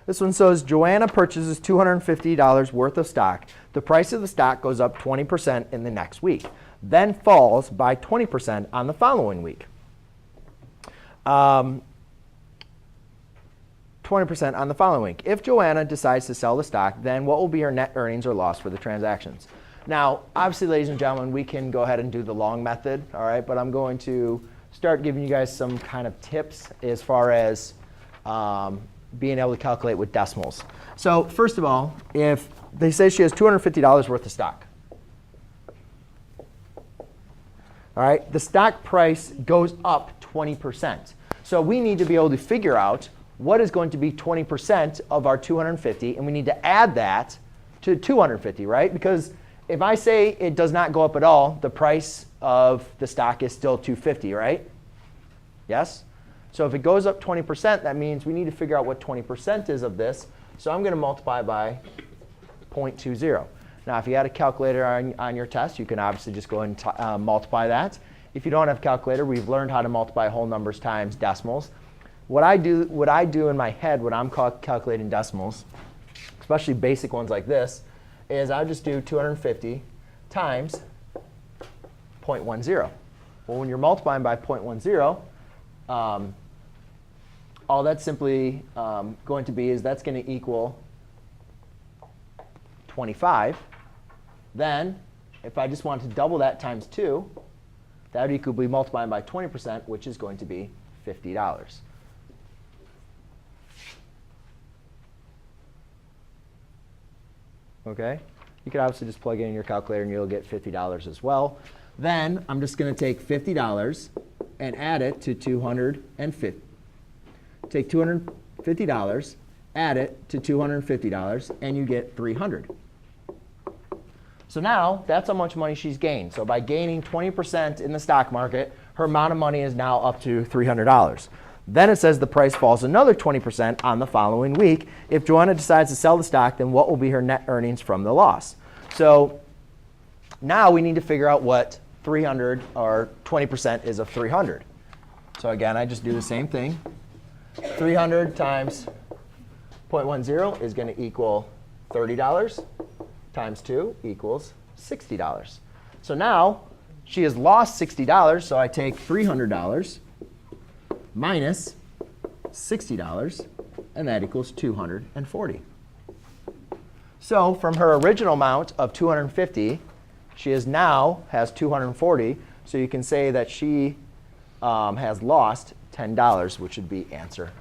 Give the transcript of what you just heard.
This one says Joanna purchases $250 worth of stock. The price of the stock goes up 20% in the next week, then falls by 20% on the following week. 20% on the following week. If Joanna decides to sell the stock, then what will be her net earnings or loss for the transactions? Now, obviously, ladies and gentlemen, we can go ahead and do the long method, all right? But I'm going to start giving you guys some kind of tips as far as being able to calculate with decimals. So first of all, if they say she has $250 worth of stock, all right, the stock price goes up 20%. So we need to be able to figure out what is going to be 20% of our 250, and we need to add that to 250, right? Because if I say it does not go up at all, the price of the stock is still 250, right? Yes? So if it goes up 20%, that means we need to figure out what 20% is of this. So I'm going to multiply by 0.20. Now, if you had a calculator on your test, you can obviously just go ahead and multiply that. If you don't have a calculator, we've learned how to multiply whole numbers times decimals. What I do in my head when I'm calculating decimals, especially basic ones like this, is I just do 250 times 0.10. Well, when you're multiplying by 0.10, all that's simply going to be is that's going to equal 25. Then, if I just want to double that times 2, that would equal be multiplying by 20%, which is going to be $50. Okay? You can obviously just plug it in your calculator and you'll get $50 as well. Then I'm just going to take $50 and add it to 250. Take $250, add it to $250, and you get $300. So now that's how much money she's gained. So by gaining 20% in the stock market, her amount of money is now up to $300. Then it says the price falls another 20% on the following week. If Joanna decides to sell the stock, then what will be her net earnings from the loss? So now we need to figure out what 300 or 20% is of 300. So again, I just do the same thing. 300 times 0.10 is going to equal $30 times 2 equals $60. So now she has lost $60, so I take $300 minus $60, and that equals $240. So from her original amount of 250, she now has 240. So you can say that she has lost $10, which would be answer